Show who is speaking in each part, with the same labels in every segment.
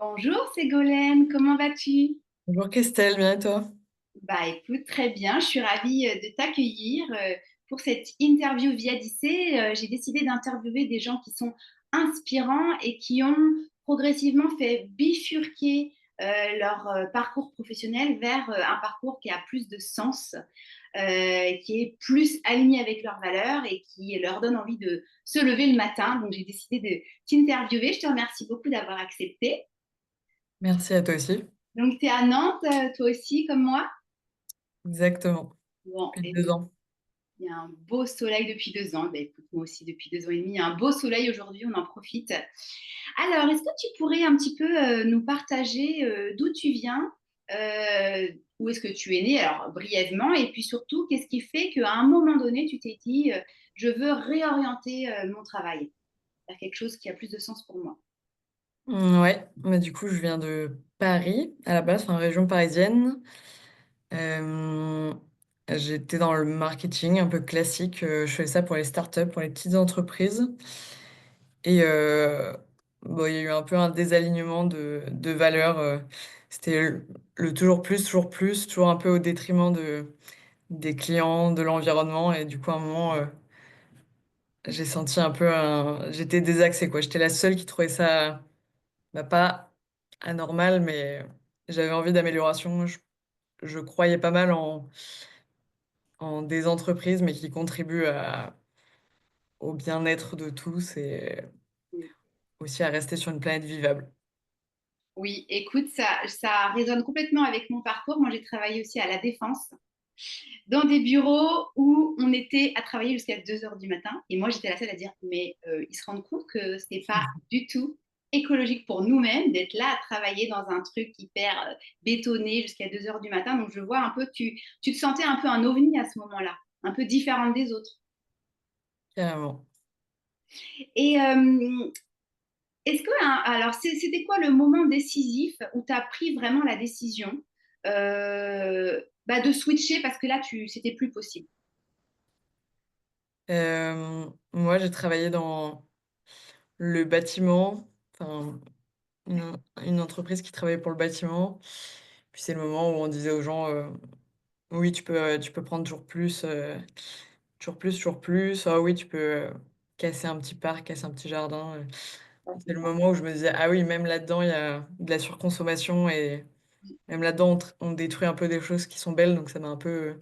Speaker 1: Bonjour Ségolène, comment vas-tu?
Speaker 2: Bonjour Christelle, bien et toi?
Speaker 1: Bah écoute, très bien, je suis ravie de t'accueillir pour cette interview via Dissé. J'ai décidé d'interviewer des gens qui sont inspirants et qui ont progressivement fait bifurquer leur parcours professionnel vers un parcours qui a plus de sens, qui est plus aligné avec leurs valeurs et qui leur donne envie de se lever le matin. Donc j'ai décidé de t'interviewer. Je te remercie beaucoup d'avoir accepté.
Speaker 2: Merci à toi aussi.
Speaker 1: Donc, tu es à Nantes, toi aussi, comme moi?
Speaker 2: Exactement,
Speaker 1: Bon,
Speaker 2: depuis deux
Speaker 1: écoute,
Speaker 2: ans.
Speaker 1: il y a un beau soleil depuis 2 ans. Ben, écoute, moi aussi, depuis 2 ans et demi, il y a un beau soleil aujourd'hui, on en profite. Alors, est-ce que tu pourrais un petit peu nous partager d'où tu viens, euh, où est-ce que tu es né, alors brièvement, et puis surtout, qu'est-ce qui fait qu'à un moment donné, tu t'es dit, je veux réorienter mon travail vers quelque chose qui a plus de sens pour moi?
Speaker 2: Ouais, mais du coup, je viens de Paris à la base, enfin région parisienne. Euh, J'étais dans le marketing un peu classique. Je faisais ça pour les startups, pour les petites entreprises. Et bon, il y a eu un peu un désalignement de valeurs. C'était le toujours plus, toujours un peu au détriment des clients, de l'environnement. Et du coup, à un moment, j'ai senti un peu j'étais désaxée, quoi. J'étais la seule qui trouvait ça, bah, pas anormal, mais j'avais envie d'amélioration. Je croyais pas mal en des entreprises, mais qui contribuent au bien-être de tous et aussi à rester sur une planète vivable.
Speaker 1: Oui, écoute, ça résonne complètement avec mon parcours. Moi, j'ai travaillé aussi à la Défense, dans des bureaux où on était à travailler jusqu'à 2 heures du matin. Et moi, j'étais la seule à dire, mais ils se rendent compte que ce n'est pas du tout écologique pour nous-mêmes d'être là à travailler dans un truc hyper bétonné jusqu'à 2 heures du matin. Donc, je vois un peu, tu te sentais un peu un ovni à ce moment-là, un peu différente des autres.
Speaker 2: Carrément.
Speaker 1: Et est-ce que, hein, alors, c'était quoi le moment décisif où tu as pris vraiment la décision de switcher parce que là, c'était plus possible?
Speaker 2: Moi, j'ai travaillé dans le bâtiment, enfin, une entreprise qui travaillait pour le bâtiment. Puis c'est le moment où on disait aux gens, oui, tu peux prendre toujours plus, toujours plus, toujours plus. Ah oui, tu peux casser un petit parc, casser un petit jardin.
Speaker 1: Ouais,
Speaker 2: C'est
Speaker 1: c'est
Speaker 2: le
Speaker 1: ça.
Speaker 2: moment où je me disais, ah oui, même là-dedans, il y a de la surconsommation et même là-dedans, on détruit un peu des choses qui sont belles. Donc ça m'a un peu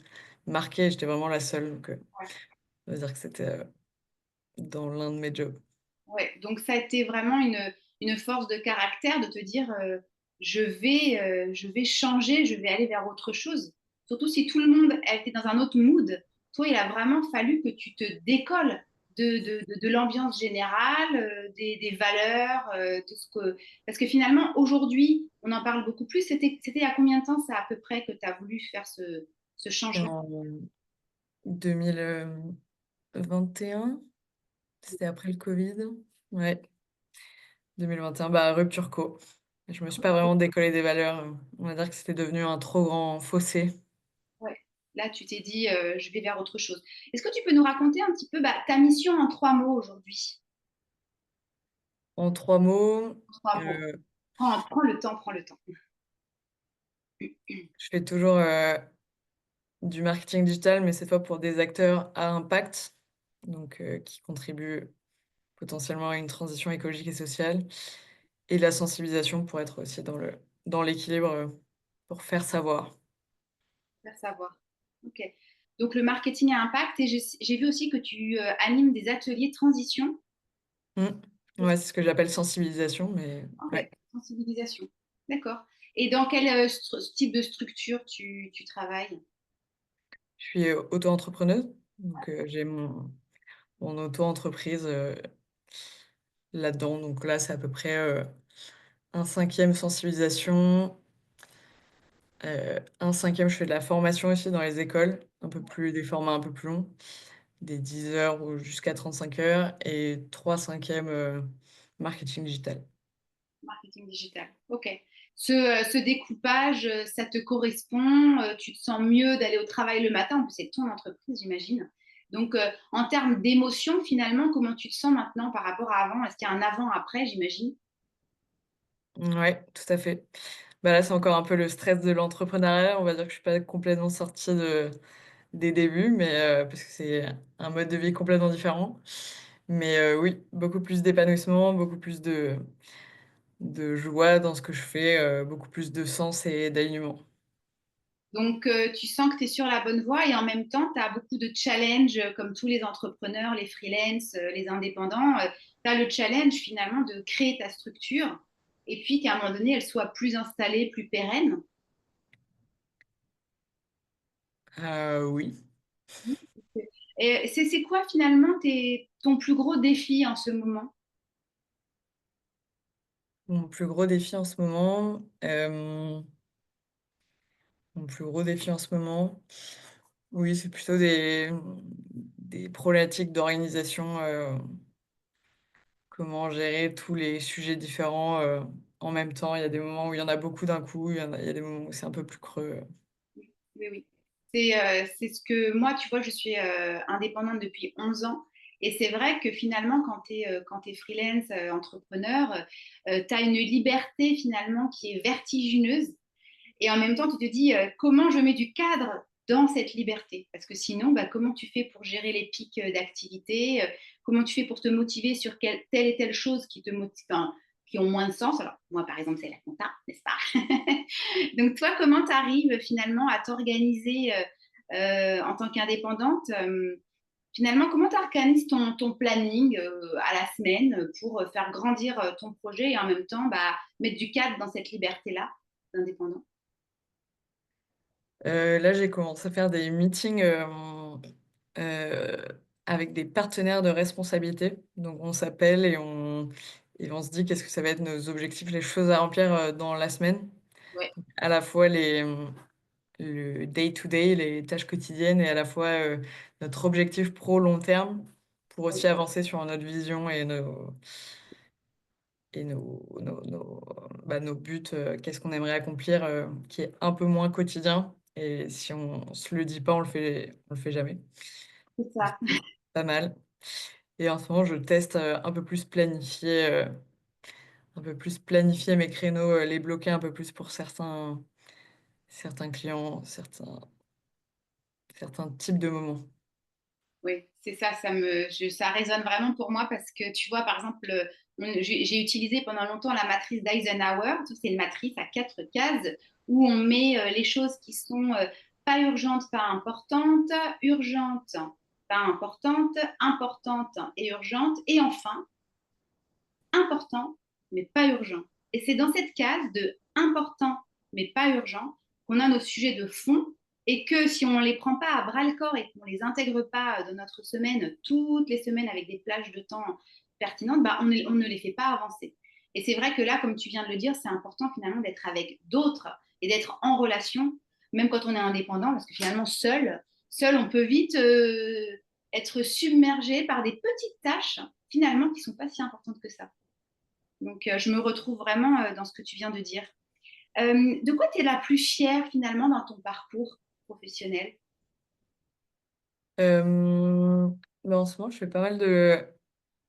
Speaker 2: marquée. J'étais vraiment la seule. Donc,
Speaker 1: Ouais.
Speaker 2: on va dire que c'était dans l'un de mes jobs.
Speaker 1: Ouais. Donc, ça a été vraiment une force de caractère de te dire je vais changer, je vais aller vers autre chose. Surtout si tout le monde était dans un autre mood. Toi, il a vraiment fallu que tu te décolles de l'ambiance générale, des valeurs, de ce que. Parce que finalement, aujourd'hui, on en parle beaucoup plus. C'était il y a combien de temps, ça, à peu près, que tu as voulu faire ce
Speaker 2: C'était
Speaker 1: changement?
Speaker 2: en 2021. C'était après le Covid. Ouais, 2021, bah, rupture co. Je me suis pas vraiment décollée des valeurs. On va dire que c'était devenu un trop grand fossé.
Speaker 1: Ouais. Là, tu t'es dit, je vais vers autre chose. Est-ce que tu peux nous raconter un petit peu ta mission en 3 mots aujourd'hui?
Speaker 2: En trois mots,
Speaker 1: En 3 mots.
Speaker 2: euh,
Speaker 1: Prends le temps, prends le temps.
Speaker 2: je fais toujours du marketing digital, mais cette fois pour des acteurs à impact, donc qui contribuent potentiellement à une transition écologique et sociale, et la sensibilisation pour être aussi dans l'équilibre, pour faire savoir.
Speaker 1: Faire savoir. Ok. Donc, le marketing à impact, et j'ai vu aussi que tu animes des ateliers transition.
Speaker 2: Mm.
Speaker 1: C'est ça.
Speaker 2: Ouais, c'est ce que j'appelle sensibilisation, mais
Speaker 1: Ok.
Speaker 2: ouais.
Speaker 1: Sensibilisation. D'accord. Et dans quel type de structure tu travailles?
Speaker 2: Je suis auto-entrepreneuse, donc j'ai mon auto-entreprise là-dedans. Donc là, c'est à peu près un cinquième sensibilisation, un cinquième, je fais de la formation aussi dans les écoles, un peu plus, des formats un peu plus longs, des 10 heures ou jusqu'à 35 heures, et trois cinquièmes marketing digital.
Speaker 1: Marketing digital. Ok. Ce découpage, ça te correspond? Tu te sens mieux d'aller au travail le matin? En plus, c'est ton entreprise, j'imagine. Donc, en termes d'émotion, finalement, comment tu te sens maintenant par rapport à avant? Est-ce qu'il y a un avant-après, j'imagine?
Speaker 2: Ouais, tout à fait. Bah, là, c'est encore un peu le stress de l'entrepreneuriat. On va dire que je suis pas complètement sortie des débuts, mais parce que c'est un mode de vie complètement différent. Mais oui, beaucoup plus d'épanouissement, beaucoup plus de joie dans ce que je fais, beaucoup plus de sens et d'alignement.
Speaker 1: Donc, tu sens que tu es sur la bonne voie et en même temps, tu as beaucoup de challenges comme tous les entrepreneurs, les freelances, les indépendants. Tu as le challenge finalement de créer ta structure et puis qu'à un moment donné, elle soit plus installée, plus pérenne.
Speaker 2: Oui.
Speaker 1: Et c'est quoi finalement ton plus gros défi en ce moment?
Speaker 2: Mon plus gros défi en ce moment, mon plus gros défi en ce moment, oui, c'est plutôt des problématiques d'organisation, comment gérer tous les sujets différents, en même temps. Il y a des moments où il y en a beaucoup d'un coup, il y a des moments où c'est un peu plus creux.
Speaker 1: Oui, oui. C'est ce que moi, tu vois, je suis indépendante depuis 11 ans. Et c'est vrai que finalement, quand tu es freelance, entrepreneur, tu as une liberté finalement qui est vertigineuse. Et en même temps, tu te dis comment je mets du cadre dans cette liberté. Parce que sinon, bah, comment tu fais pour gérer les pics d'activité comment tu fais pour te motiver sur telle et telle chose qui te motive, enfin, qui ont moins de sens. Alors, moi, par exemple, c'est la compta, n'est-ce pas? Donc, toi, comment tu arrives finalement à t'organiser en tant qu'indépendante finalement, comment tu organises ton planning à la semaine pour faire grandir ton projet et en même temps bah, mettre du cadre dans cette liberté-là d'indépendant?
Speaker 2: Là, j'ai commencé à faire des meetings, avec des partenaires de responsabilité. Donc on s'appelle et on se dit qu'est-ce que ça va être nos objectifs, les choses à remplir, dans la semaine.
Speaker 1: Ouais.
Speaker 2: À la fois le day to day, les tâches quotidiennes et à la fois, notre objectif pro long terme pour aussi avancer sur notre vision et nos buts, qu'est-ce qu'on aimerait accomplir, qui est un peu moins quotidien et si on se le dit pas, on le fait jamais.
Speaker 1: C'est
Speaker 2: Du
Speaker 1: ça.
Speaker 2: coup, pas mal et en ce moment, je teste, un peu plus planifier mes créneaux, les bloquer un peu plus pour certains clients, certains types de moments.
Speaker 1: Oui, c'est ça, ça résonne vraiment pour moi parce que tu vois, par exemple, j'ai utilisé pendant longtemps la matrice d'Eisenhower. C'est une matrice à 4 cases où on met les choses qui sont pas urgentes, pas importantes, urgentes, pas importantes, importantes et urgentes, et enfin, important, mais pas urgent. Et c'est dans cette case de important, mais pas urgent, qu'on a nos sujets de fond et que si on ne les prend pas à bras le corps et qu'on ne les intègre pas dans notre semaine, toutes les semaines avec des plages de temps pertinentes, bah on ne les fait pas avancer. Et c'est vrai que là, comme tu viens de le dire, c'est important finalement d'être avec d'autres et d'être en relation, même quand on est indépendant, parce que finalement, seul on peut vite être submergé par des petites tâches finalement qui ne sont pas si importantes que ça. Donc, je me retrouve vraiment dans ce que tu viens de dire. De quoi tu es la plus fière finalement dans ton parcours professionnel?
Speaker 2: Bah, en ce moment, je fais pas mal de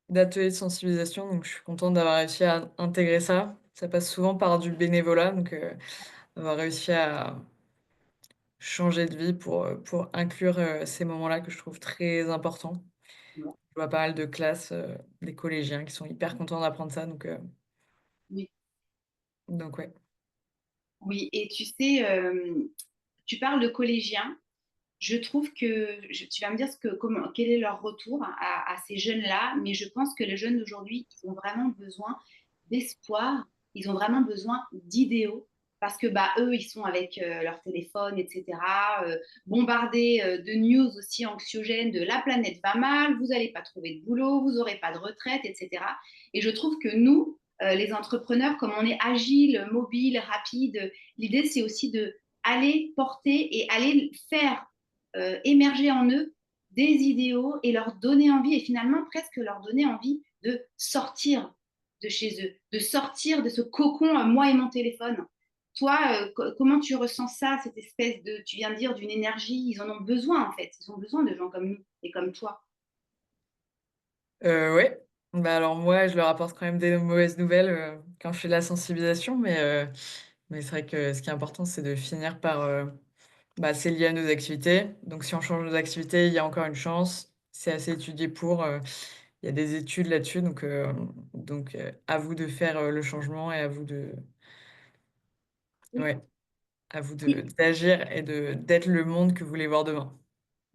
Speaker 2: d'ateliers de sensibilisation, donc je suis contente d'avoir réussi à intégrer ça. Ça passe souvent par du bénévolat, donc avoir réussi à changer de vie pour inclure, ces moments-là que je trouve très importants. Je vois pas mal de classes, des collégiens qui sont hyper contents d'apprendre ça,
Speaker 1: Oui,
Speaker 2: donc ouais.
Speaker 1: oui. Et tu sais, tu parles de collégiens. Je trouve que tu vas me dire quel est leur retour à ces jeunes-là, mais je pense que les jeunes d'aujourd'hui, ils ont vraiment besoin d'espoir, ils ont vraiment besoin d'idéaux, parce que bah, eux, ils sont avec leur téléphone, etc., bombardés de news aussi anxiogènes de la planète va mal, vous n'allez pas trouver de boulot, vous n'aurez pas de retraite, etc. Et je trouve que nous, les entrepreneurs, comme on est agile, mobile, rapide, l'idée, c'est aussi de aller porter et aller faire émerger en eux des idéaux et leur donner envie et finalement presque leur donner envie de sortir de chez eux, de sortir de ce cocon moi et mon téléphone. Toi, comment tu ressens ça, cette espèce de, tu viens de dire, d'une énergie, ils en ont besoin en fait, ils ont besoin de gens comme nous et comme toi.
Speaker 2: Ouais. Bah, alors moi, je leur apporte quand même des mauvaises nouvelles, quand je fais de la sensibilisation, mais c'est vrai que ce qui est important, c'est de finir par, bah, c'est lié à nos activités, donc si on change nos activités, il y a encore une chance. C'est assez étudié pour, il y a des études là-dessus, donc à vous de faire, le changement et à vous de
Speaker 1: Oui,
Speaker 2: ouais, à vous de
Speaker 1: oui,
Speaker 2: d'agir et d'être le monde que vous voulez voir demain.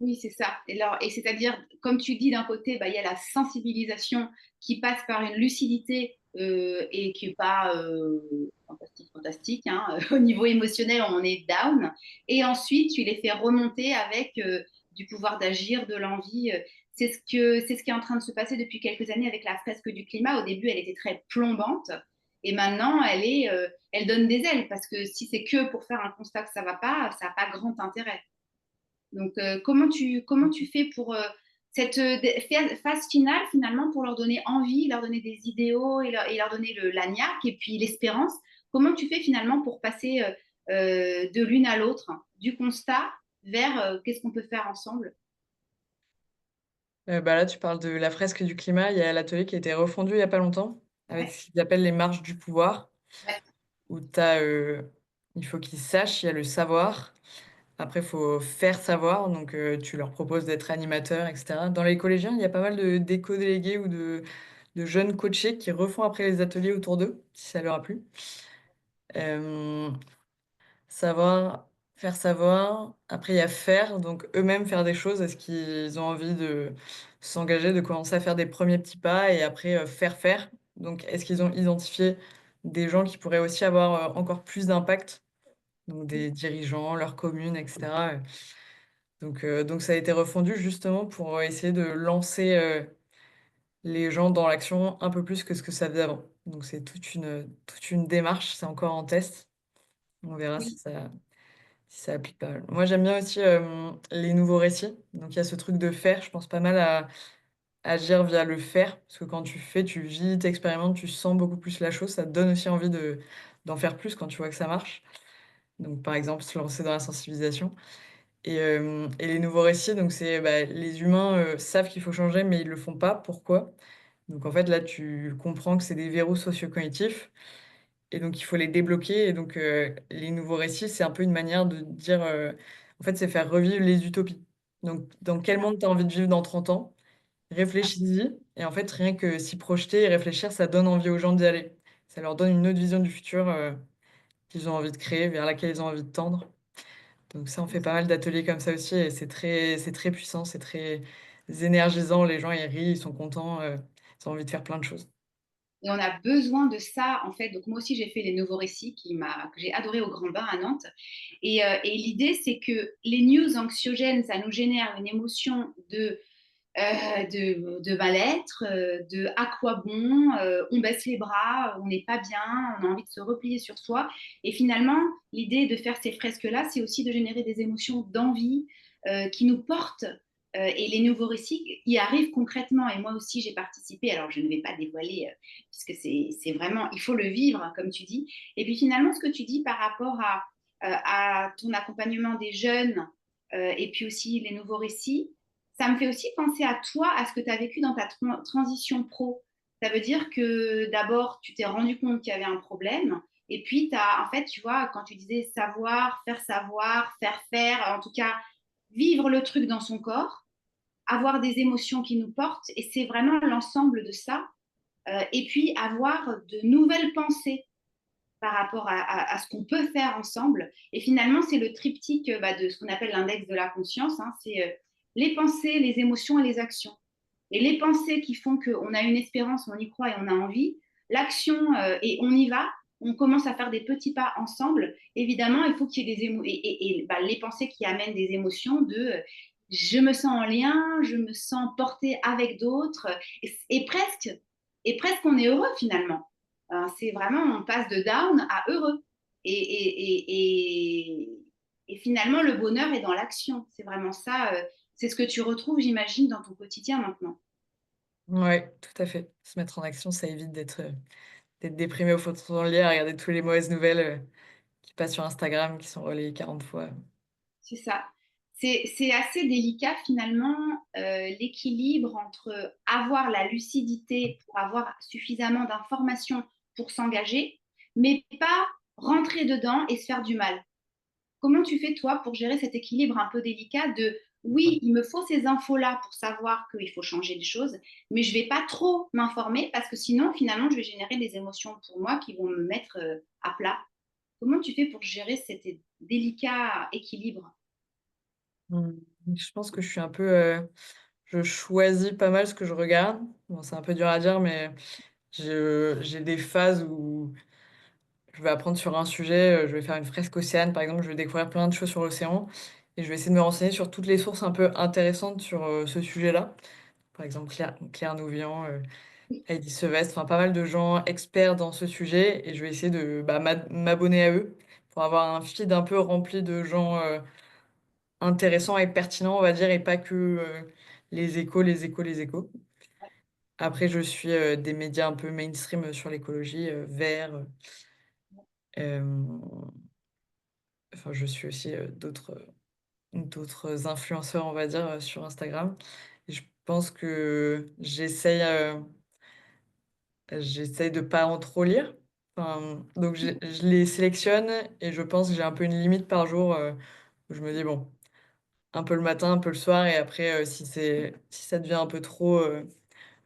Speaker 1: oui, c'est ça. Et c'est-à-dire, comme tu dis, d'un côté, bah, il y a la sensibilisation qui passe par une lucidité et qui n'est pas fantastique, fantastique, hein. Au niveau émotionnel, on est down. Et ensuite, tu les fais remonter avec du pouvoir d'agir, de l'envie. C'est ce qui est en train de se passer depuis quelques années avec la fresque du climat. Au début, elle était très plombante. Et maintenant, elle donne des ailes parce que si c'est que pour faire un constat que ça va pas, ça n'a pas grand intérêt. Donc, comment tu fais pour cette phase finale, finalement, pour leur donner envie, leur donner des idéaux et leur donner la niaque et puis l'espérance? Comment tu fais finalement pour passer de l'une à l'autre, du constat vers qu'est-ce qu'on peut faire ensemble?
Speaker 2: Bah, là, tu parles de la fresque du climat. Il y a l'atelier qui a été refondu il y a pas longtemps avec
Speaker 1: Ouais,
Speaker 2: ce qu'ils appellent les marches du pouvoir,
Speaker 1: ouais,
Speaker 2: où il faut qu'ils sachent, il y a le savoir. Après, il faut faire savoir, donc tu leur proposes d'être animateurs et cetera. Dans les collégiens, il y a pas mal de d'éco-délégués ou de jeunes coachés qui refont après les ateliers autour d'eux, si ça leur a plu. Hem Savoir, faire savoir. Après, il y a faire, donc eux-mêmes faire des choses. Est-ce qu'ils ont envie de s'engager, de commencer à faire des premiers petits pas et après, faire faire? Donc est-ce qu'ils ont identifié des gens qui pourraient aussi avoir, encore plus d'impact? Donc des dirigeants, leur commune et cetera, donc ça a été refondu justement pour, essayer de lancer, les gens dans l'action un peu plus que ce que ça faisait avant. Donc c'est toute une démarche, c'est encore en test. On verra
Speaker 1: oui,
Speaker 2: si ça applique pas mal. Moi, j'aime bien aussi, les nouveaux récits. Donc il y a ce truc de faire, je pense pas mal à agir via le faire, parce que quand tu fais, tu vis, tu expérimentes, tu sens beaucoup plus la chose. Ça te donne aussi envie d'en faire plus quand tu vois que ça marche. Donc par exemple, se lancer dans la sensibilisation et les nouveaux récits, donc c'est, bah, les humains, savent qu'il faut changer, mais ils le font pas. Pourquoi? Donc en fait, là, tu comprends que c'est des verrous socio-cognitifs et donc il faut les débloquer et donc les nouveaux récits, c'est un peu une manière de dire, en fait, c'est faire revivre les utopies. Donc dans quel monde tu as envie de vivre dans 30 ans? Réfléchis-y et en fait, rien que s'y projeter et réfléchir, ça donne envie aux gens d'y aller. Ça leur donne une autre vision du futur, qu'ils ont envie de créer, vers laquelle ils ont envie de tendre. Donc ça, on fait pas mal d'ateliers comme ça aussi et c'est très puissant, c'est très énergisant. Les gens, ils rient, ils sont contents, ils ont envie de faire plein de choses.
Speaker 1: et on a besoin de ça, en fait. Donc, moi aussi, j'ai fait les nouveaux récits que j'ai adoré au Grand Bain à Nantes. Et l'idée, c'est que les news anxiogènes, ça nous génère une émotion de mal-être, de à quoi bon, on baisse les bras, on n'est pas bien, on a envie de se replier sur soi. Et finalement, l'idée de faire ces fresques-là, c'est aussi de générer des émotions d'envie qui nous portent. Et les nouveaux récits y arrivent concrètement. Et moi aussi, j'ai participé. Alors, je ne vais pas dévoiler, puisque c'est vraiment, il faut le vivre, hein, comme tu dis. Et puis finalement, ce que tu dis par rapport à ton accompagnement des jeunes et puis aussi les nouveaux récits, ça me fait aussi penser à toi, à ce que tu as vécu dans ta transition pro. Ça veut dire que d'abord, tu t'es rendu compte qu'il y avait un problème. Et puis, en fait, tu vois, quand tu disais savoir, faire faire, en tout cas, vivre le truc dans son corps, avoir des émotions qui nous portent. Et c'est vraiment l'ensemble de ça. Et puis, avoir de nouvelles pensées par rapport à ce qu'on peut faire ensemble. Et finalement, c'est le triptyque bah, de ce qu'on appelle l'index de la conscience. Hein, c'est les pensées, les émotions et les actions. Et les pensées qui font qu'on a une espérance, on y croit et on a envie. L'action, et on y va. On commence à faire des petits pas ensemble. Évidemment, il faut qu'il y ait des bah, les pensées qui amènent des émotions de je me sens en lien, je me sens portée avec d'autres. Et presque, on est heureux finalement. C'est vraiment, on passe de down à heureux. Et, et, et, et, et finalement, le bonheur est dans l'action. C'est vraiment ça. C'est ce que tu retrouves, j'imagine, dans ton quotidien maintenant.
Speaker 2: Ouais, tout à fait. Se mettre en action, ça évite d'être déprimé au fond de son lit à regarder toutes les mauvaises nouvelles, qui passent sur Instagram, qui sont relayées 40 fois.
Speaker 1: C'est ça. c'est assez délicat finalement, l'équilibre entre avoir la lucidité pour avoir suffisamment d'informations pour s'engager, mais pas rentrer dedans et se faire du mal. Comment tu fais toi pour gérer cet équilibre un peu délicat de oui, il me faut ces infos-là pour savoir qu'il faut changer des choses, mais je ne vais pas trop m'informer parce que sinon, finalement, je vais générer des émotions pour moi qui vont me mettre à plat. Comment tu fais pour gérer cet délicat équilibre?
Speaker 2: Mmh. Je pense que je suis un peu, je choisis pas mal ce que je regarde. Bon, c'est un peu dur à dire, mais j'ai des phases où je vais apprendre sur un sujet, je vais faire une fresque océane, par exemple, je vais découvrir plein de choses sur l'océan et je vais essayer de me renseigner sur toutes les sources un peu intéressantes sur, ce sujet-là. Par exemple, Claire Nouvian, Heidi Sevestre, enfin pas mal de gens experts dans ce sujet et je vais essayer de, bah, m'abonner à eux pour avoir un feed un peu rempli de gens, intéressants et pertinents, on va dire et pas que, les échos, les échos, les échos. Après je suis, des médias un peu mainstream, sur l'écologie, Vert, enfin je suis aussi, d'autres influenceurs, on va dire, sur Instagram et je pense que j'essaye de pas en trop lire. Enfin, donc je les sélectionne et je pense que j'ai un peu une limite par jour, où je me dis: «Bon, un peu le matin, un peu le soir» et après, si ça devient un peu trop,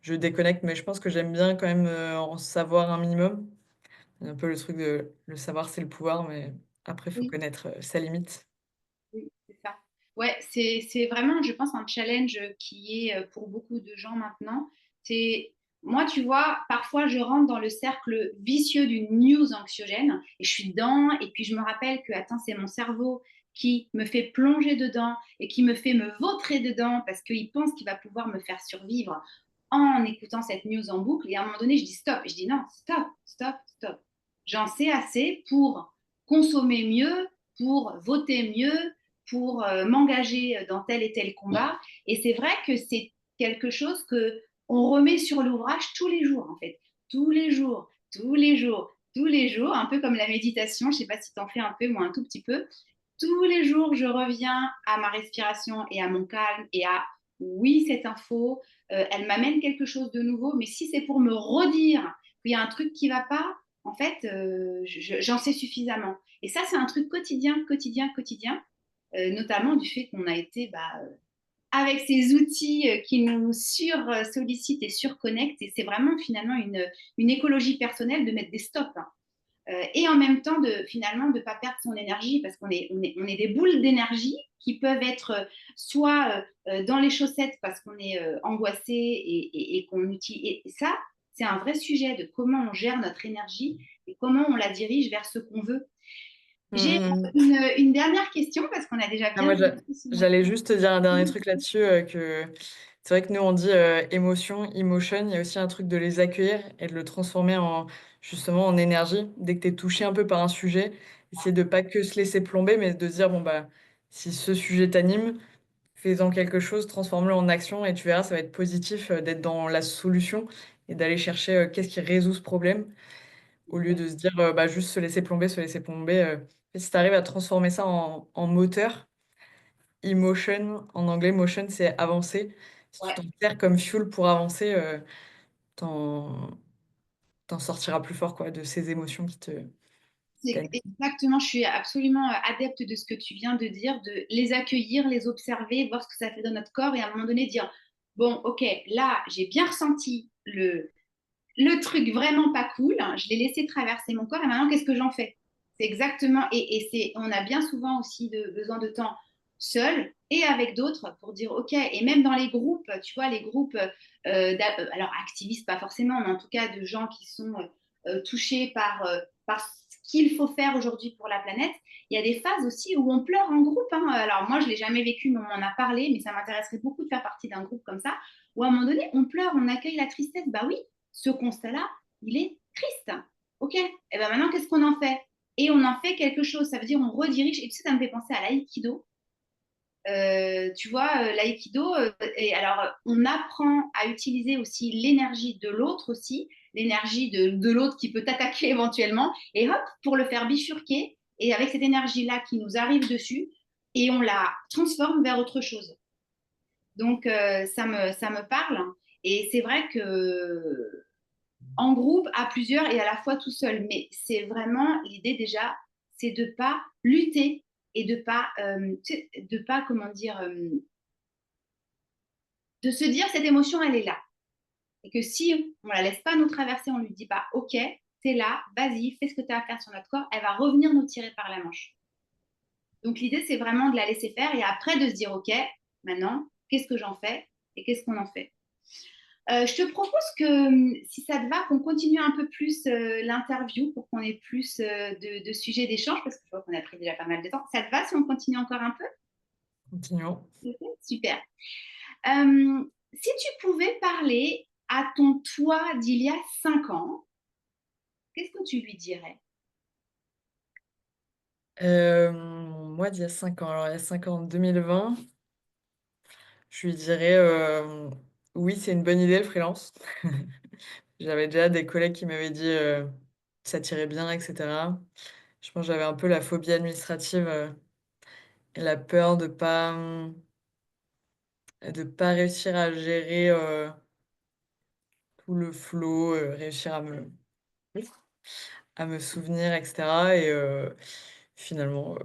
Speaker 2: je déconnecte. Mais je pense que j'aime bien quand même, en savoir un minimum. C'est un peu le truc de le savoir, c'est le pouvoir, mais après, il faut
Speaker 1: Oui.
Speaker 2: connaître, sa limite.
Speaker 1: Oui, c'est ça. Ouais, c'est vraiment, je pense, un challenge qui est pour beaucoup de gens maintenant. C'est moi, tu vois, parfois je rentre dans le cercle vicieux d'une news anxiogène et je suis dedans et puis je me rappelle que attends, c'est mon cerveau qui me fait plonger dedans et qui me fait me vautrer dedans parce qu'il pense qu'il va pouvoir me faire survivre en écoutant cette news en boucle. Et à un moment donné, je dis stop. Et je dis non, stop, stop, stop. J'en sais assez pour consommer mieux, pour voter mieux, pour m'engager dans tel et tel combat. Et c'est vrai que c'est quelque chose que on remet sur l'ouvrage tous les jours, en fait. Tous les jours, tous les jours, tous les jours, un peu comme la méditation. Je ne sais pas si tu en fais un peu, moi un tout petit peu. Tous les jours, je reviens à ma respiration et à mon calme et à oui, cette info, elle m'amène quelque chose de nouveau, mais si c'est pour me redire qu'il y a un truc qui ne va pas, en fait, j'en sais suffisamment. Et ça, c'est un truc quotidien, quotidien, quotidien, notamment du fait qu'on a été avec ces outils qui nous sur-sollicitent et surconnectent. Et c'est vraiment finalement une écologie personnelle de mettre des stops, hein. Et en même temps finalement de ne pas perdre son énergie parce qu'on est des boules d'énergie qui peuvent être soit dans les chaussettes parce qu'on est angoissé et qu'on utilise. Et ça, c'est un vrai sujet de comment on gère notre énergie et comment on la dirige vers ce qu'on veut.
Speaker 2: Mmh
Speaker 1: J'ai
Speaker 2: mh, mmh.
Speaker 1: une dernière question parce qu'on a déjà
Speaker 2: Ah
Speaker 1: bien
Speaker 2: moi,
Speaker 1: dépassé ce moment.
Speaker 2: j'allais juste te dire un dernier truc là-dessus, que c'est vrai que nous on dit, émotion, emotion, il y a aussi un truc de les accueillir et de le transformer en justement en énergie. Dès que tu es touché un peu par un sujet, essayer de pas que se laisser plomber, mais de se dire: «Bon bah, si ce sujet t'anime, fais-en quelque chose, transforme-le en action et tu verras, ça va être positif, d'être dans la solution et d'aller chercher, qu'est-ce qui résout ce problème?» au lieu de se dire, bah, juste se laisser plomber, et si tu arrives à transformer ça en moteur. Emotion, en anglais, motion, c'est avancer. Si tu
Speaker 1: Ouais.
Speaker 2: t'en sers comme fuel pour avancer, tu en sortiras plus fort, quoi, de ces émotions qui
Speaker 1: C'est
Speaker 2: t'animent.
Speaker 1: exactement, je suis absolument adepte de ce que tu viens de dire, de les accueillir, les observer, voir ce que ça fait dans notre corps et à un moment donné dire, bon, ok, là, j'ai bien ressenti le truc vraiment pas cool, hein, je l'ai laissé traverser mon corps et maintenant, qu'est-ce que j'en fais? C'est exactement, on a bien souvent aussi besoin de temps seul et avec d'autres pour dire, ok, et même dans les groupes, tu vois, les groupes, alors activistes pas forcément, mais en tout cas de gens qui sont touchés par ce qu'il faut faire aujourd'hui pour la planète, il y a des phases aussi où on pleure en groupe, hein. Alors moi, je ne l'ai jamais vécu, mais on m'en a parlé, mais ça m'intéresserait beaucoup de faire partie d'un groupe comme ça, où à un moment donné, on pleure, on accueille la tristesse. Bah oui, ce constat-là, il est triste. Ok, et bien maintenant, qu'est-ce qu'on en fait? Et on en fait quelque chose, ça veut dire on redirige. Et tu sais, ça me fait penser à l'aïkido. Tu vois, l'aïkido, et alors on apprend à utiliser aussi l'énergie de l'autre aussi, l'énergie de l'autre qui peut t'attaquer éventuellement, et hop, pour le faire bifurquer, et avec cette énergie-là qui nous arrive dessus, et on la transforme vers autre chose. Donc, ça me parle. Et c'est vrai que en groupe, à plusieurs et à la fois tout seul. Mais c'est vraiment l'idée déjà, c'est de pas lutter et de pas comment dire, de se dire cette émotion, elle est là. Et que si on la laisse pas nous traverser, on lui dit pas, ok, t'es là, vas-y, fais ce que tu as à faire sur notre corps, elle va revenir nous tirer par la manche. Donc l'idée, c'est vraiment de la laisser faire et après de se dire, ok, maintenant, qu'est-ce que j'en fais et qu'est-ce qu'on en fait. Je te propose que, si ça te va, qu'on continue un peu plus l'interview pour qu'on ait plus de sujets d'échange, parce que je vois qu'on a pris déjà pas mal de temps. Ça te va si on continue encore un peu?
Speaker 2: Continuons.
Speaker 1: Ok, super. Si tu pouvais parler à ton toi d'il y a 5 ans, qu'est-ce que tu lui dirais?
Speaker 2: Moi, d'il y a 5 ans, alors il y a 5 ans, en 2020, je lui dirais, oui, c'est une bonne idée le freelance. J'avais déjà des collègues qui m'avaient dit, que ça tirait bien et cetera. Je pense que j'avais un peu la phobie administrative, et la peur de pas réussir à gérer, tout le flow, réussir à me souvenir et cetera et finalement,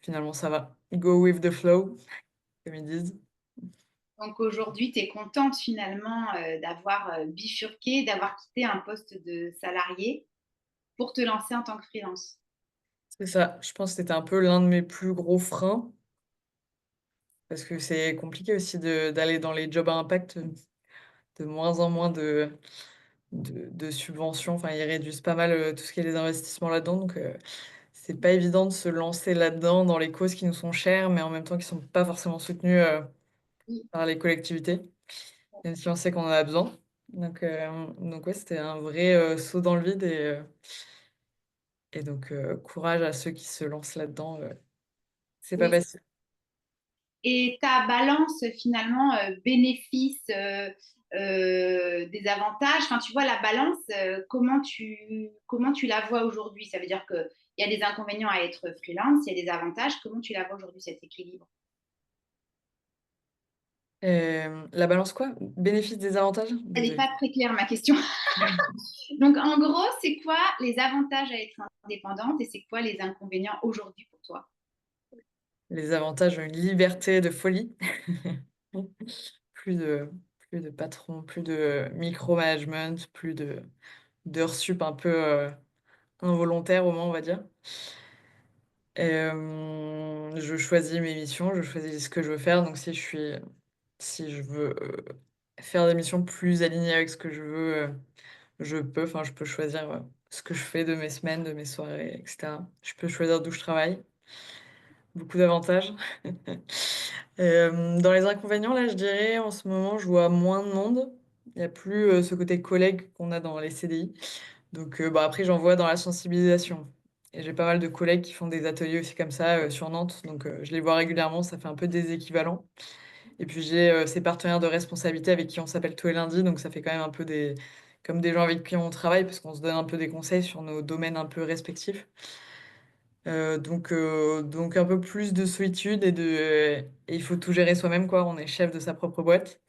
Speaker 2: finalement ça va. Go with the flow, comme ils disent.
Speaker 1: Donc aujourd'hui, tu es contente finalement d'avoir bifurqué, d'avoir quitté un poste de salarié pour te lancer en tant que freelance.
Speaker 2: C'est ça, je pense que c'était un peu l'un de mes plus gros freins, parce que c'est compliqué aussi d'aller dans les jobs à impact, de moins en moins de subventions. Enfin, ils réduisent pas mal, tout ce qui est les investissements là-dedans, donc c'est pas évident de se lancer là-dedans, dans les causes qui nous sont chères, mais en même temps qui sont pas forcément soutenues,
Speaker 1: Oui.
Speaker 2: par les collectivités, même si on sait qu'on en a besoin. Donc ouais, c'était un vrai, saut dans le vide et donc courage à ceux qui se lancent là-dedans, c'est pas
Speaker 1: Oui.
Speaker 2: facile.
Speaker 1: Et ta balance finalement bénéfice des avantages, enfin tu vois la balance, comment tu la vois aujourd'hui? Ça veut dire qu'il y a des inconvénients à être freelance, il y a des avantages. Comment tu la vois aujourd'hui cet équilibre?
Speaker 2: La balance quoi? Bénéfice, désavantages?
Speaker 1: Elle n'est
Speaker 2: Désolée.
Speaker 1: pas très claire ma question. Donc en gros, c'est quoi les avantages à être indépendante et c'est quoi les inconvénients aujourd'hui pour toi?
Speaker 2: Les avantages, une liberté de folie. Plus de plus de patron, plus de micromanagement, plus d'heures sup un peu, involontaires au moins, on va dire. Je choisis mes missions, je choisis ce que je veux faire, donc si je veux, faire des missions plus alignées avec ce que je veux, je peux, enfin, je peux choisir, ce que je fais de mes semaines, de mes soirées et cetera. Je peux choisir d'où je travaille, beaucoup d'avantages. Dans les inconvénients, là, je dirais, en ce moment, je vois moins de monde. Il y a plus, ce côté collègue qu'on a dans les CDI. Donc, bah, après, j'en vois dans la sensibilisation et j'ai pas mal de collègues qui font des ateliers aussi comme ça, sur Nantes, donc je les vois régulièrement, ça fait un peu des équivalents et puis j'ai, ces partenaires de responsabilité avec qui on s'appelle tous les lundis, donc ça fait quand même un peu des gens avec qui on travaille parce qu'on se donne un peu des conseils sur nos domaines un peu respectifs. Donc un peu plus de solitude et il faut tout gérer soi-même, quoi. On est chef de sa propre boîte.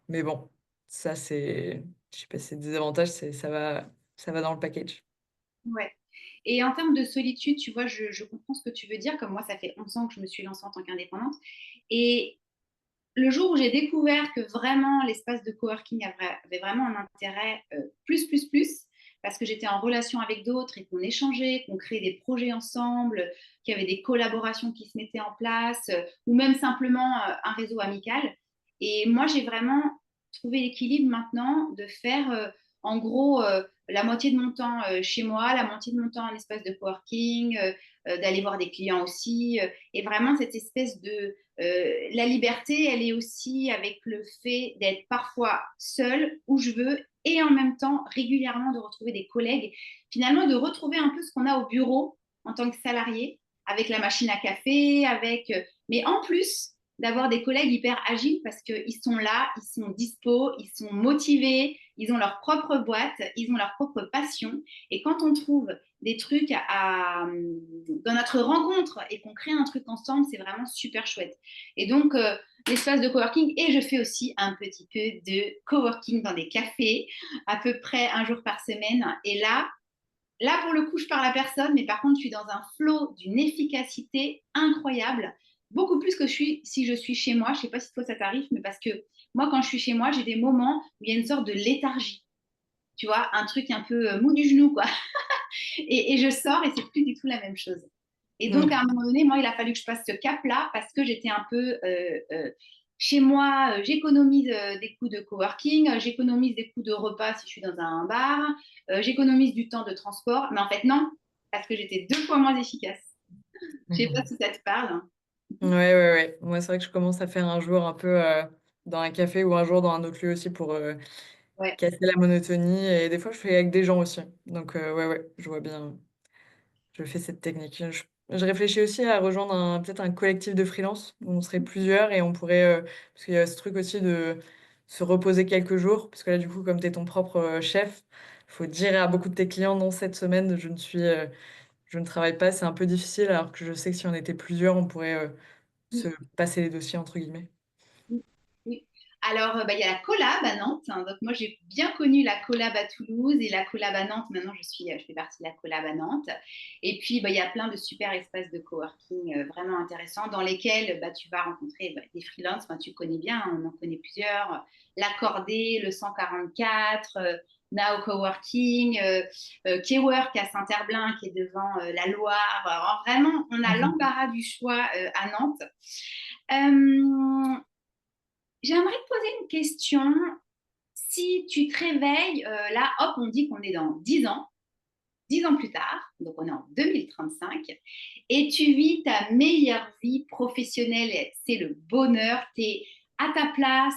Speaker 2: Mais bon, ça c'est je sais pas si c'est des avantages, ça va dans le package.
Speaker 1: Ouais. Et en termes de solitude, tu vois, je comprends ce que tu veux dire. Comme moi, ça fait 11 ans que je me suis lancée en tant qu'indépendante. Et le jour où j'ai découvert que vraiment l'espace de coworking avait vraiment un intérêt plus, parce que j'étais en relation avec d'autres et qu'on échangeait, qu'on créait des projets ensemble, qu'il y avait des collaborations qui se mettaient en place, ou même simplement un réseau amical. Et moi, j'ai vraiment trouvé l'équilibre maintenant de faire en gros la moitié de mon temps chez moi, la moitié de mon temps en espace de coworking, d'aller voir des clients aussi, et vraiment cette espèce de la liberté, elle est aussi avec le fait d'être parfois seule où je veux et en même temps régulièrement de retrouver des collègues, finalement de retrouver un peu ce qu'on a au bureau en tant que salarié, avec la machine à café, mais en plus d'avoir des collègues hyper agiles parce qu'ils sont là, ils sont dispo, ils sont motivés, ils ont leur propre boîte, ils ont leur propre passion. Et quand on trouve des trucs dans notre rencontre et qu'on crée un truc ensemble, c'est vraiment super chouette. Et donc, l'espace de coworking, et je fais aussi un petit peu de coworking dans des cafés, à peu près un jour par semaine. Et là, pour le coup, je parle à personne, mais par contre, je suis dans un flow d'une efficacité incroyable, beaucoup plus que si je suis chez moi. Je ne sais pas si toi ça t'arrive, mais parce que moi, quand je suis chez moi, j'ai des moments où il y a une sorte de léthargie. Tu vois, un truc un peu mou du genou, quoi. Et je sors et c'est plus du tout la même chose. Et donc, à un
Speaker 2: Mm.
Speaker 1: moment donné, moi, il a fallu que je passe ce cap-là parce que j'étais un peu chez moi, j'économise des coûts de coworking, j'économise des coûts de repas si je suis dans un bar, j'économise du temps de transport. Mais en fait, non, parce que j'étais 2 fois moins efficace. Je sais pas si ça te parle.
Speaker 2: Ouais, ouais, ouais. Moi, c'est vrai que je commence à faire un jour un peu dans un café ou un jour dans un autre lieu aussi pour
Speaker 1: Ouais.
Speaker 2: casser la monotonie. Et des fois, je fais avec des gens aussi. Donc, ouais, ouais, je vois bien. Je fais cette technique. Je réfléchis aussi à rejoindre peut-être un collectif de freelance où on serait plusieurs et on pourrait. Parce qu'il y a ce truc aussi de se reposer quelques jours. Parce que là, du coup, comme tu es ton propre chef, il faut dire à beaucoup de tes clients non, cette semaine, je ne travaille pas. C'est un peu difficile. Alors que je sais que si on était plusieurs, on pourrait se passer les dossiers, entre guillemets.
Speaker 1: Oui. Alors, bah, il y a la collab à Nantes, hein. Donc, moi, j'ai bien connu la collab à Toulouse et la collab à Nantes. Maintenant, je fais partie de la collab à Nantes. Et puis, bah, il y a plein de super espaces de coworking vraiment intéressants dans lesquels bah, tu vas rencontrer des freelances. Enfin, tu connais bien, on en connaît plusieurs. L'Accordé, le 144, Now Coworking, Keywork à Saint-Herblain qui est devant la Loire. Alors, vraiment, on a
Speaker 2: Mhm.
Speaker 1: l'embarras du choix à Nantes. Euh, J'aimerais te poser une question. Si tu te réveilles, là, hop, on dit qu'on est dans 10 ans, 10 ans plus tard, donc on est en 2035, et tu vis ta meilleure vie professionnelle, c'est le bonheur, tu es à ta place,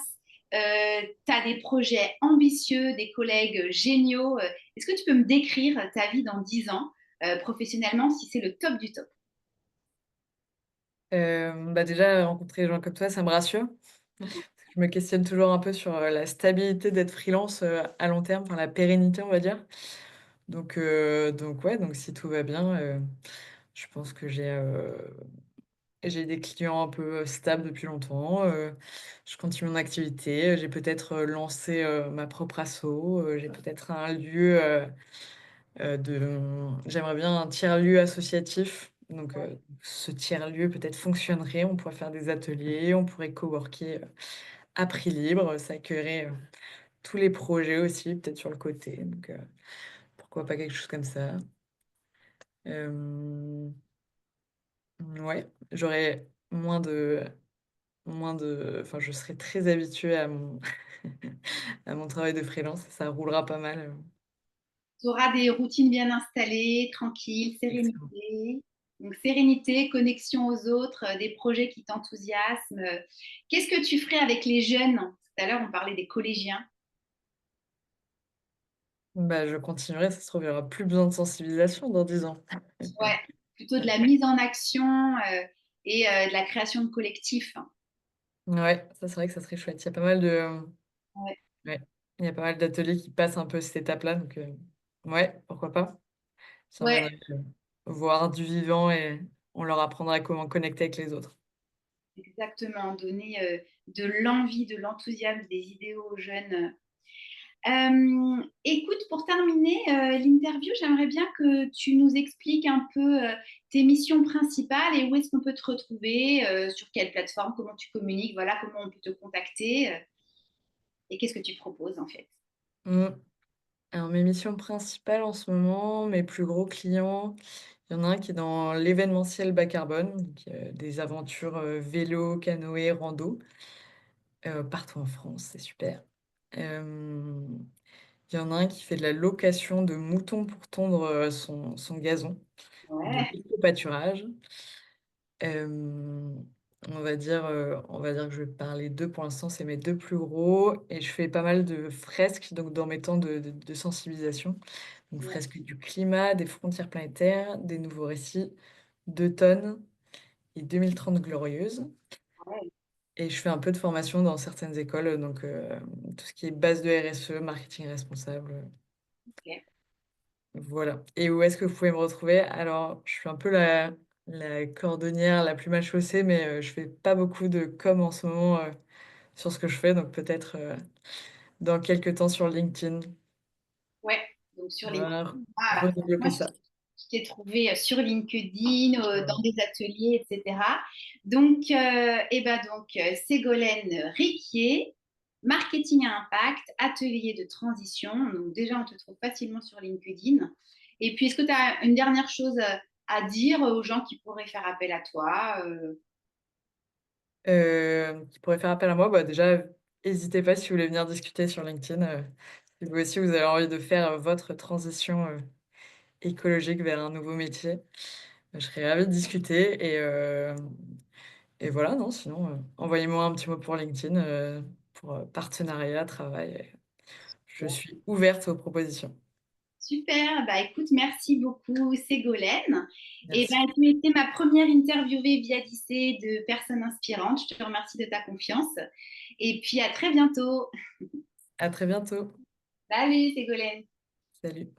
Speaker 1: tu as des projets ambitieux, des collègues géniaux. Est-ce que tu peux me décrire ta vie dans 10 ans professionnellement si c'est le top du top?
Speaker 2: Bah déjà, rencontrer des gens comme toi, ça me rassure. Je me questionne toujours un peu sur la stabilité d'être freelance à long terme, enfin la pérennité, on va dire. Donc ouais, donc si tout va bien, je pense que j'ai des clients un peu stables depuis longtemps. Je continue mon activité. J'ai peut-être lancé ma propre asso. J'ai peut-être un lieu j'aimerais bien un tiers-lieu associatif. Donc, ce tiers-lieu peut-être fonctionnerait. On pourrait faire des ateliers, on pourrait coworker à prix libre. Ça accueillerait tous les projets aussi, peut-être sur le côté. Donc, pourquoi pas quelque chose comme ça. Euh, ouais, j'aurais enfin, je serais très habituée à à mon travail de freelance. Ça roulera pas mal.
Speaker 1: Tu auras des routines bien installées, tranquilles,
Speaker 2: Exactement.
Speaker 1: sérénité. Donc, sérénité, connexion aux autres, des projets qui t'enthousiasment. Qu'est-ce que tu ferais avec les jeunes? Tout à l'heure, on parlait des collégiens.
Speaker 2: Bah, je continuerai, ça se trouve, il n'y aura plus besoin de sensibilisation dans 10 ans.
Speaker 1: Ouais, plutôt de la mise en action et de la création de collectifs.
Speaker 2: Ouais, ça c'est vrai que ça serait chouette. Il y a pas mal de
Speaker 1: Ouais.
Speaker 2: ouais, il y a pas mal d'ateliers qui passent un peu cette étape-là, donc ouais, pourquoi pas? Ça
Speaker 1: Ouais,
Speaker 2: emmènerait voir du vivant et on leur apprendra comment connecter avec les autres.
Speaker 1: exactement. Donner de l'envie, de l'enthousiasme, des idéaux aux jeunes. Écoute, pour terminer l'interview, j'aimerais bien que tu nous expliques un peu tes missions principales et où est-ce qu'on peut te retrouver, sur quelle plateforme, comment tu communiques, voilà, comment on peut te contacter et qu'est-ce que tu proposes en fait.
Speaker 2: Mmh. Alors mes missions principales en ce moment, mes plus gros clients, il y en a un qui est dans l'événementiel bas carbone, donc des aventures, vélo, canoë, rando, partout en France, c'est super. Hem Il y en a un qui fait de la location de moutons pour tondre, son gazon, de
Speaker 1: Ouais,
Speaker 2: l'éco-pâturage. Hem, on va dire que je vais parler d'eux pour l'instant, c'est mes 2 plus gros et je fais pas mal de fresques, donc dans mes temps de sensibilisation. Donc
Speaker 1: ouais,
Speaker 2: fresques du climat, des frontières planétaires, des nouveaux récits, 2 tonnes et 2030 glorieuse.
Speaker 1: ouais.
Speaker 2: et je fais un peu de formation dans certaines écoles, donc tout ce qui est base de RSE, marketing responsable,
Speaker 1: Ok.
Speaker 2: voilà. Et où est-ce que vous pouvez me retrouver? Alors, je suis un peu la cordonnière la plus mal chaussée, mais je fais pas beaucoup de com en ce moment, sur ce que je fais, donc peut-être, dans quelques temps sur LinkedIn.
Speaker 1: Ouais, donc sur LinkedIn.
Speaker 2: Voilà,
Speaker 1: Ah, bah,
Speaker 2: redévelopper
Speaker 1: moi,
Speaker 2: ça.
Speaker 1: je t'ai trouvé sur LinkedIn, dans
Speaker 2: Ouais.
Speaker 1: des ateliers, etc. Donc, Ségolène Riquier, marketing à impact, atelier de transition. Donc, déjà, on te trouve facilement sur LinkedIn. Et puis, est-ce que tu as une dernière chose à dire aux gens qui pourraient faire appel à toi?
Speaker 2: Qui pourrait faire appel à moi, bah, déjà, hésitez pas si vous voulez venir discuter sur LinkedIn, si vous aussi vous avez envie de faire, votre transition, écologique vers un nouveau métier. Je serais ravie de discuter et voilà, non, sinon, envoyez-moi un petit mot pour LinkedIn, pour, partenariat, travail, je suis ouverte aux propositions.
Speaker 1: Super, bah écoute, merci beaucoup Ségolène. Et
Speaker 2: Merci.
Speaker 1: ben, tu étais ma première interviewée via lycée de personnes inspirantes. Je te remercie de ta confiance. Et puis à très bientôt.
Speaker 2: À très bientôt.
Speaker 1: Salut Ségolène.
Speaker 2: Salut.